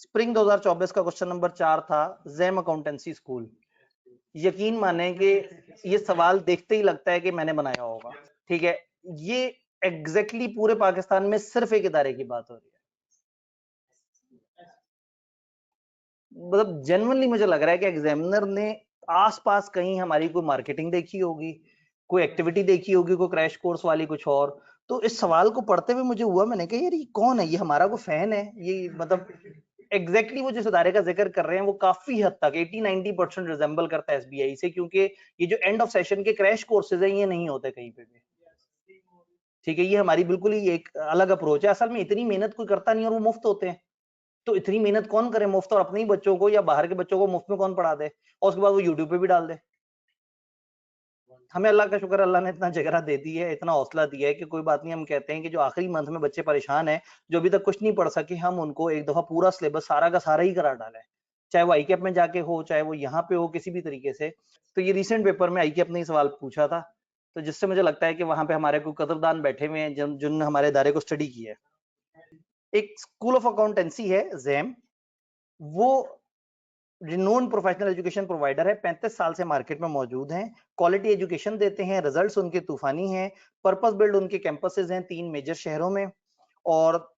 Spring 2024 का question number 4 था, jam accountancy school. यकीन माने कि ये सवाल देखते ही लगता है कि मैंने बनाया होगा। ठीक है, ये एग्जैक्टली पूरे पाकिस्तान में सिर्फ एक इदारे की बात हो रही है। मतलब जेन्युइनली मुझे लग रहा है कि एग्जामिनर ने आसपास कहीं हमारी कोई मार्केटिंग देखी होगी, कोई एक्टिविटी देखी होगी, कोई क्रैश कोर्स वाली कुछ और। तो इस सवाल को पढ़ते हुए मुझे हुआ, मैंने कहा यार ये कौन है, ये हमारा कोई फैन है ये, मतलब एग्जैक्टली वो जिस इदारे का जिक्र कर रहे हैं वो काफी हद तक 80-90% रिजेंबल करता है एसबीआई से, क्योंकि ये जो एंड ऑफ सेशन के क्रैश कोर्सेज हैं ये नहीं होते कहीं पे भी। ठीक है, ये हमारी बिल्कुल ही एक अलग अप्रोच है। असल में इतनी मेहनत कोई करता नहीं और वो मुफ्त होते हैं, तो इतनी मेहनत कौन करे मुफ्त, और अपने ही बच्चों को या बाहर के बच्चों को मुफ्त में कौन पढ़ा दे, और उसके बाद वो यूट्यूब पे भी डाल दे। हमें अल्लाह का शुक्र, अल्लाह ने इतना जिगरा दे दी है, इतना हौसला दिया है कि कोई बात नहीं। हम कहते हैं कि जो आखिरी मंथ में बच्चे परेशान हैं, जो अभी तक कुछ नहीं पढ़ सके, हम उनको एक दफा पूरा सिलेबस सारा का सारा ही करा डालें, चाहे वो आईकेप में जाके हो, चाहे वो यहाँ पे हो, किसी भी तरीके से। तो ये रिसेंट पेपर में आईकेप ने सवाल पूछा था, तो जिससे मुझे लगता है कि वहां पे हमारे को कदरदान बैठे हुए हैं जिन हमारे इदारे को स्टडी किया है। एक स्कूल ऑफ अकाउंटेंसी है जैम, वो रिनोन प्रोफेशनल एजुकेशन प्रोवाइडर है, 35 साल से मार्केट में मौजूद हैं, क्वालिटी एजुकेशन देते हैं, रिजल्ट्स उनके तूफानी हैं, पर्पस बिल्ड उनके कैंपसेस हैं 3 मेजर शहरों में, और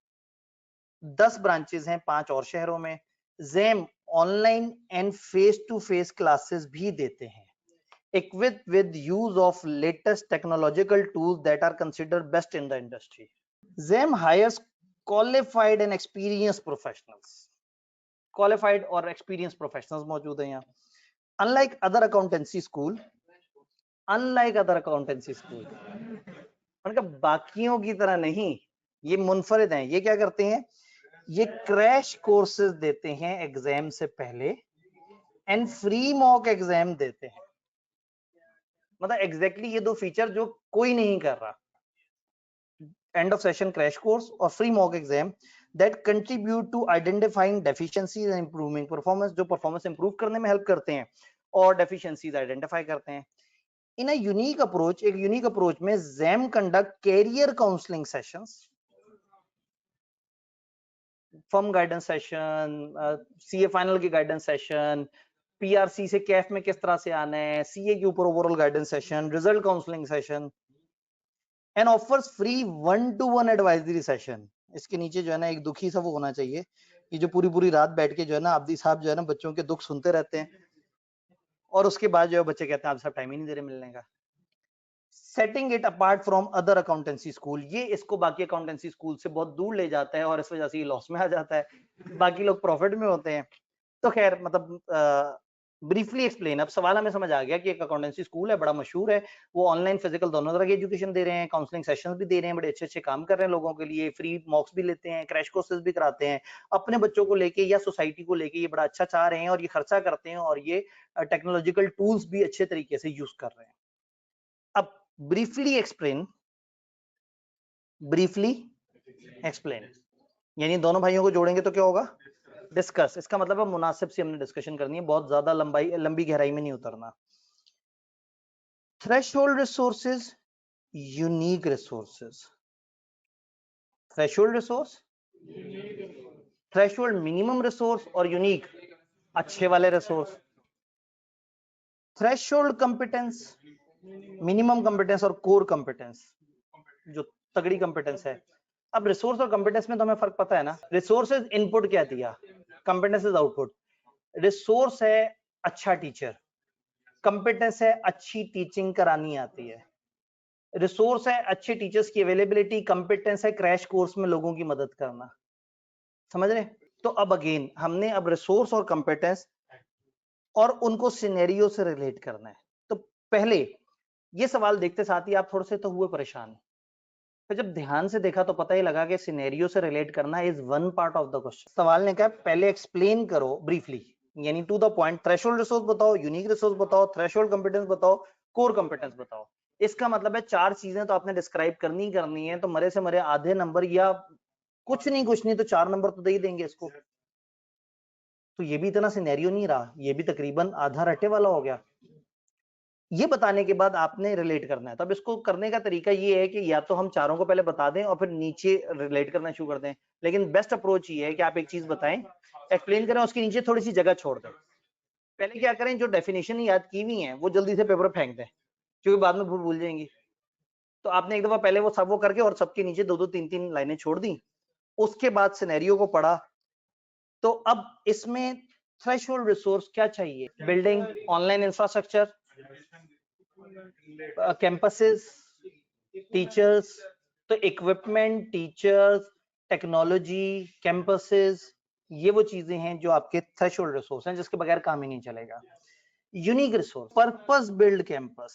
10 ब्रांचेस हैं 5 और शहरों में। जैम online and face to face classes भी देते हैं, equipped with use of latest technological tools that are considered best in the industry. Zem hires qualified and experienced professionals. Qualified और एक्सपीरियंस प्रोफेशनल्स मौजूद हैं यहाँ। अनलाइक अदर अकाउंटेंसी स्कूल, उनका बाकियों की तरह नहीं, ये मुनफरिद हैं। ये क्या करते हैं, ये क्रैश कोर्सेज देते हैं एग्जाम से पहले एंड फ्री मॉक एग्जाम देते हैं। मतलब एग्जैक्टली ये दो फीचर जो कोई नहीं कर रहा, end of session crash course और free mock exam, that contribute to identifying deficiencies and improving performance, जो परफॉर्मेंस इंप्रूव करने में हेल्प करते हैं और डेफिशिएंसीज आइडेंटिफाई करते हैं। इन अ यूनिक अप्रोच, एक यूनिक अप्रोच में जैम conduct career counselling sessions, firm guidance session, CA final की गाइडेंस सेशन, पीआरसी से कैफ में किस तरह से आना है, सीए के ऊपर overall guidance session, result counselling session, and offers free 1-to-1 advisory session. इसके नीचे जो है ना एक दुखी सा वो होना चाहिए कि जो पूरी पूरी रात बैठ के जो है ना आब्दी साहब जो है ना बच्चों के दुख सुनते रहते हैं, और उसके बाद जो है बच्चे कहते हैं आप सब टाइम ही नहीं दे रहे मिलने का। Setting it apart from other accountancy school, ये इसको बाकी अकाउंटेंसी स्कूल से बहुत दूर ले जाता है और इस वजह से ये लॉस में आ जाता है, बाकी लोग प्रॉफिट में होते हैं। तो खैर मतलब ब्रीफली एक्सप्लेन, अब सवाल हमें समझ आ गया कि एक अकाउंटेंसी स्कूल है, बड़ा मशहूर है, वो ऑनलाइन फिजिकल दोनों तरह की एजुकेशन दे रहे हैं, काउंसलिंग सेशंस भी दे रहे हैं, बड़े अच्छे अच्छे काम कर रहे हैं लोगों के लिए, फ्री मॉक्स भी लेते हैं, क्रैश कोर्सेज भी कराते हैं, अपने बच्चों को लेके या सोसाइटी को लेके ये बड़ा अच्छा चाह रहे हैं, और ये खर्चा करते हैं, और ये टेक्नोलॉजिकल टूल्स भी अच्छे तरीके से यूज कर रहे हैं। अब ब्रीफली एक्सप्लेन यानी दोनों भाइयों को जोड़ेंगे तो क्या होगा, डिस्कस। इसका मतलब है मुनासिब से हमने डिस्कशन करनी है, बहुत ज्यादा लंबी गहराई में नहीं उतरना। Threshold resources, unique resources. Threshold resource, threshold minimum resource, और यूनिक अच्छे वाले resource. Threshold competence, minimum competence और कोर कंपिटेंस, जो तगड़ी कंपिटेंस है। अब रिसोर्स और कंपिटेंस में तो हमें फर्क पता है ना, रिसोर्सेज इनपुट क्या दिया, कंपिटेंस इज आउटपुट। रिसोर्स है अच्छा टीचर, कंपिटेंस है अच्छी टीचिंग करानी आती है। रिसोर्स है अच्छे टीचर्स की अवेलेबिलिटी, कंपिटेंस है क्रैश कोर्स में लोगों की मदद करना। समझ रहे? तो अब अगेन हमने अब रिसोर्स और कंपिटेंस और उनको सिनेरियो से रिलेट करना है। तो पहले ये सवाल देखते साथ ही आप थोड़े से तो हुए परेशान, तो जब ध्यान से देखा तो पता ही लगा कि सिनेरियो से रिलेट करना is one part of the question. सवाल ने कहा पहले एक्सप्लेन करो ब्रीफली, यानी to the point, threshold resource बताओ, यूनिक रिसोर्स बताओ, थ्रेशोल्ड कंपिटेंस बताओ, कोर कंपिटेंस बताओ। इसका मतलब है 4 चीजें तो आपने डिस्क्राइब करनी है, तो मरे से मरे आधे नंबर या कुछ नहीं तो 4 नंबर तो दे ही देंगे इसको। तो ये भी इतना सिनेरियो नहीं रहा, ये भी तकरीबन आधा रट्टे वाला हो गया। ये बताने के बाद आपने रिलेट करना है। तो अब इसको करने का तरीका ये है कि या तो हम चारों को पहले बता दें और फिर नीचे रिलेट करना शुरू कर दें, लेकिन बेस्ट अप्रोच ये है कि आप एक चीज बताएं, एक्सप्लेन करें, उसके नीचे थोड़ी सी जगह छोड़ दें। पहले क्या करें, जो डेफिनेशन याद की हुई है वो जल्दी से पेपर फेंक दें, क्योंकि बाद में भूल जाएंगी। तो आपने एक दफा पहले वो सब वो करके और सबके नीचे दो दो तीन तीन लाइनें छोड़ दी, उसके बाद सिनेरियो को पढ़ा। तो अब इसमें थ्रेशोल्ड रिसोर्स क्या चाहिए? Building, online infrastructure, campuses, teachers. तो इक्विपमेंट, टीचर्स, टेक्नोलॉजी, कैंपसेस, ये वो चीजें हैं जो आपके थ्रेशोल्ड रिसोर्स हैं, जिसके बगैर काम ही नहीं चलेगा। Unique resource, purpose build campus,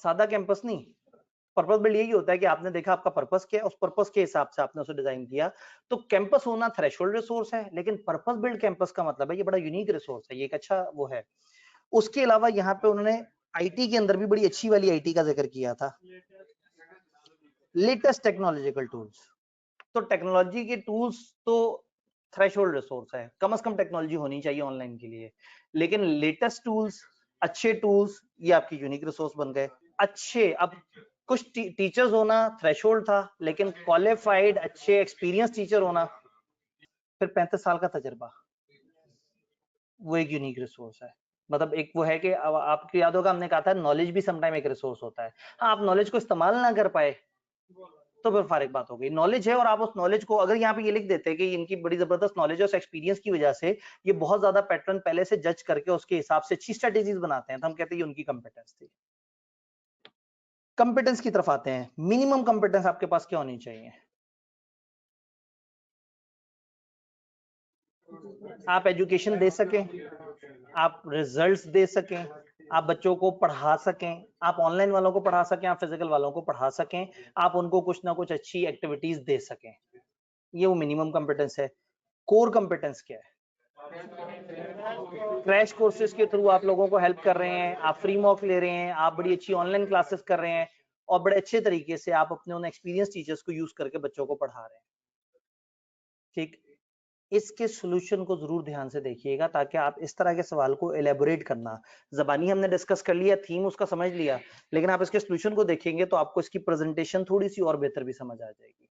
सादा कैंपस नहीं। पर्पस बिल्ड यही होता है कि आपने देखा आपका पर्पस क्या है, उस पर्पस के हिसाब से आपने उसे डिजाइन किया। तो कैंपस होना थ्रेशोल्ड रिसोर्स है, लेकिन पर्पस बिल्ड कैंपस का मतलब है ये बड़ा यूनिक रिसोर्स है, ये एक अच्छा वो है। उसके अलावा यहाँ पे उन्होंने आईटी के अंदर भी बड़ी अच्छी वाली आईटी का जिक्र किया था, लेटेस्ट टेक्नोलॉजिकल टूल्स। तो टेक्नोलॉजी के टूल्स तो थ्रेशोल्ड रिसोर्स है, कम से कम टेक्नोलॉजी होनी चाहिए ऑनलाइन के लिए, लेकिन लेटेस्ट टूल्स, अच्छे टूल्स, ये आपकी यूनिक रिसोर्स बन गए। अच्छे, अब कुछ टीचर्स होना थ्रेशोल्ड था, लेकिन क्वालिफाइड अच्छे एक्सपीरियंस टीचर होना, फिर 35 साल का तजर्बा, वो एक यूनिक रिसोर्स है। मतलब एक वो है कि आपको याद होगा हमने कहा था नॉलेज भी समटाइम एक रिसोर्स होता है। हाँ, आप नॉलेज को इस्तेमाल ना कर पाए तो फिर फारिग बात हो गई। नॉलेज है और आप उस नॉलेज को, अगर यहाँ पे ये लिख देते हैं कि इनकी बड़ी जबरदस्त नॉलेज है, उस एक्सपीरियंस की वजह से ये बहुत ज्यादा पैटर्न पहले से जज करके उसके हिसाब से अच्छी स्ट्रेटेजीज बनाते हैं, तो हम कहते हैं ये उनकी कंपेटेंस थी। कंपेटेंस की तरफ आते हैं। मिनिमम कंपेटेंस आपके पास क्या होनी चाहिए? आप एजुकेशन दे सकें, आप रिजल्ट्स दे सकें, आप बच्चों को पढ़ा सकें, आप ऑनलाइन वालों को पढ़ा सकें, आप फिजिकल वालों को पढ़ा सकें, आप उनको कुछ ना कुछ अच्छी एक्टिविटीज दे सकें, ये वो मिनिमम कंपेटेंस है। कोर कंपेटेंस क्या है? क्रैश कोर्सेज के थ्रू आप लोगों को हेल्प कर रहे हैं, आप फ्री मॉक ले रहे हैं, आप बड़ी अच्छी ऑनलाइन क्लासेस कर रहे हैं और बड़े अच्छे तरीके से आप अपने उन एक्सपीरियंस टीचर्स को यूज करके बच्चों को पढ़ा रहे हैं। ठीक, इसके सॉल्यूशन को जरूर ध्यान से देखिएगा, ताकि आप इस तरह के सवाल को एलेबोरेट करना, जबानी हमने डिस्कस कर लिया, थीम उसका समझ लिया, लेकिन आप इसके सॉल्यूशन को देखेंगे तो आपको इसकी प्रेजेंटेशन थोड़ी सी और बेहतर भी समझ आ जाएगी।